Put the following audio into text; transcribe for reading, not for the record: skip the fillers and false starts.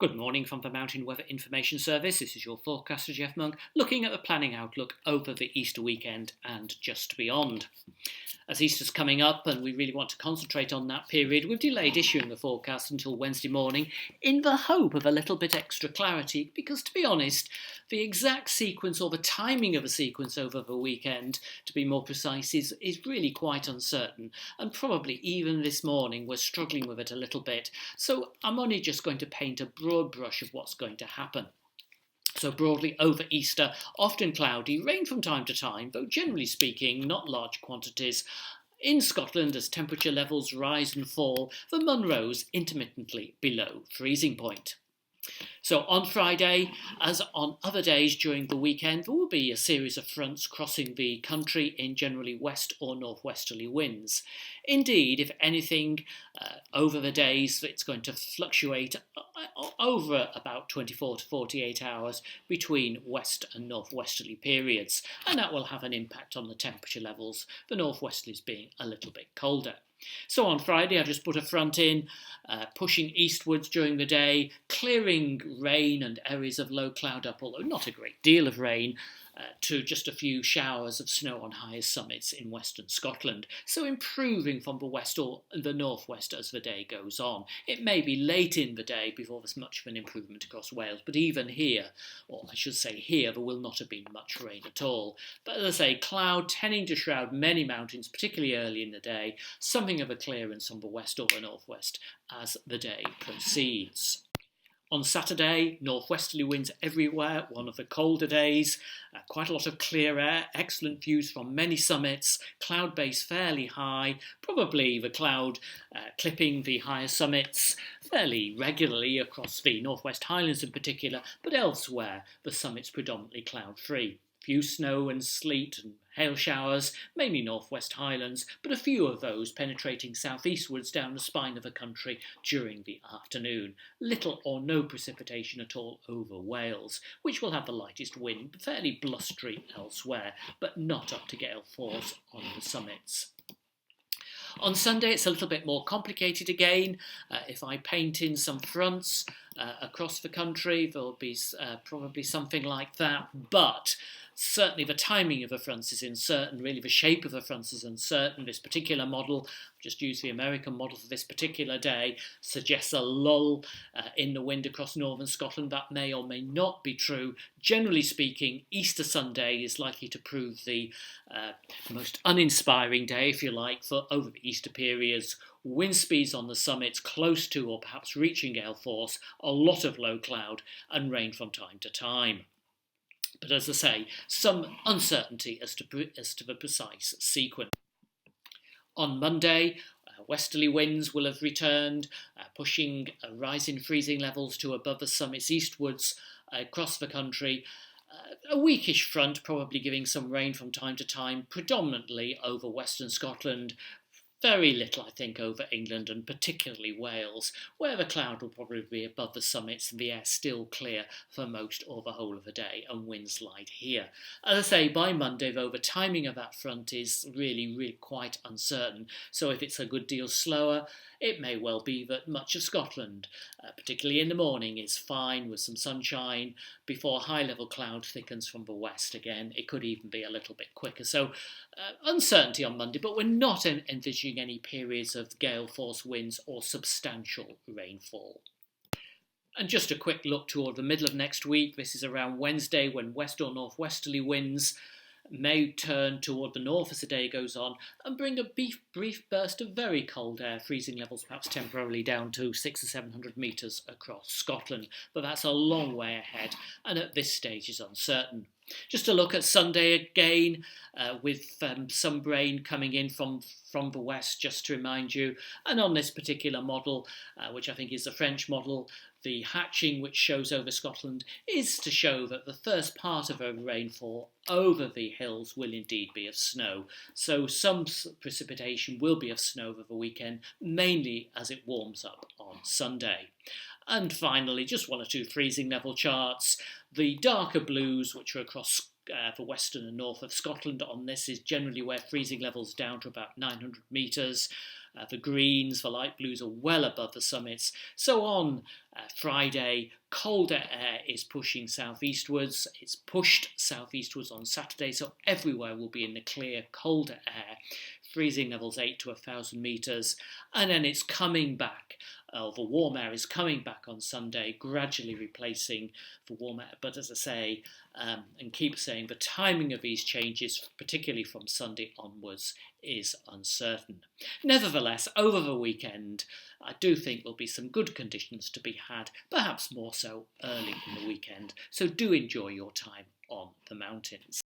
Good morning from the Mountain Weather Information Service. This is your forecaster Jeff Monk, looking at the planning outlook over the Easter weekend and just beyond. As Easter's coming up and we really want to concentrate on that period, we've delayed issuing the forecast until Wednesday morning in the hope of a little bit extra clarity because, to be honest, the exact sequence or the timing of a sequence over the weekend, to be more precise, is really quite uncertain, and probably even this morning we're struggling with it a little bit. So I'm only just going to paint a broad brush of what's going to happen. So broadly over Easter, often cloudy, rain from time to time, though generally speaking not large quantities. In Scotland, as temperature levels rise and fall, the Munros intermittently below freezing point. So on Friday, as on other days during the weekend, there will be a series of fronts crossing the country in generally west or northwesterly winds. Indeed, if anything, over the days, it's going to fluctuate over about 24 to 48 hours between west and northwesterly periods, and that will have an impact on the temperature levels, the northwesterlies being a little bit colder. So on Friday, I've just put a front in, pushing eastwards during the day, clearing rain and areas of low cloud up, although not a great deal of rain, to just a few showers of snow on higher summits in western Scotland, so improving from the west or the northwest as the day goes on. It may be late in the day before there's much of an improvement across Wales, but even here, or I should say here, there will not have been much rain at all. But as I say, cloud tending to shroud many mountains, particularly early in the day, something of a clearance from the west or the northwest as the day proceeds. On Saturday, northwesterly winds everywhere, one of the colder days, quite a lot of clear air, excellent views from many summits, cloud base fairly high, probably the cloud clipping the higher summits fairly regularly across the Northwest Highlands in particular, but elsewhere the summits predominantly cloud-free. Few snow and sleet and hail showers, mainly Northwest Highlands, but a few of those penetrating southeastwards down the spine of the country during the afternoon. Little or no precipitation at all over Wales, which will have the lightest wind, fairly blustery elsewhere, but not up to gale force on the summits. On Sunday, it's a little bit more complicated again. If I paint in some fronts across the country, there'll be probably something like that, but certainly the timing of the fronts is uncertain, really the shape of the fronts is uncertain. This particular model, just use the American model for this particular day, suggests a lull in the wind across northern Scotland. That may or may not be true. Generally speaking, Easter Sunday is likely to prove the most uninspiring day, if you like, for over the Easter periods. Wind speeds on the summits close to or perhaps reaching gale force, a lot of low cloud and rain from time to time. But as I say, some uncertainty as to the precise sequence. On Monday, westerly winds will have returned, pushing rising freezing levels to above the summits eastwards across the country. A weakish front probably giving some rain from time to time, predominantly over western Scotland. Very little, I think, over England and particularly Wales, where the cloud will probably be above the summits and the air still clear for most or the whole of the day, and winds light here. As I say, by Monday, though, the timing of that front is really quite uncertain, so if it's a good deal slower, it may well be that much of Scotland, particularly in the morning, is fine with some sunshine before high-level cloud thickens from the west again. It could even be a little bit quicker. So uncertainty on Monday, but we're not envisaging any periods of gale force winds or substantial rainfall. And just a quick look toward the middle of next week. This is around Wednesday when west or northwesterly winds may turn toward the north as the day goes on and bring a brief burst of very cold air, freezing levels perhaps temporarily down to 600 or 700 metres across Scotland. But that's a long way ahead and at this stage is uncertain. Just a look at Sunday again, with some rain coming in from the west, just to remind you. And on this particular model, which I think is the French model, the hatching which shows over Scotland is to show that the first part of a rainfall over the hills will indeed be of snow. So some precipitation will be of snow over the weekend, mainly as it warms up on Sunday. And finally, just one or two freezing level charts. The darker blues, which are across the western and north of Scotland on this, is generally where freezing levels down to about 900 metres. The greens, the light blues are well above the summits. So on Friday, colder air is pushing southeastwards. It's pushed southeastwards on Saturday, so everywhere will be in the clear, colder air. Freezing levels 8 to 1,000 metres, and then it's coming back. The warm air is coming back on Sunday, gradually replacing the warm air. But as I say, and keep saying, the timing of these changes, particularly from Sunday onwards, is uncertain. Nevertheless, over the weekend, I do think there'll be some good conditions to be had, perhaps more so early in the weekend. So do enjoy your time on the mountains.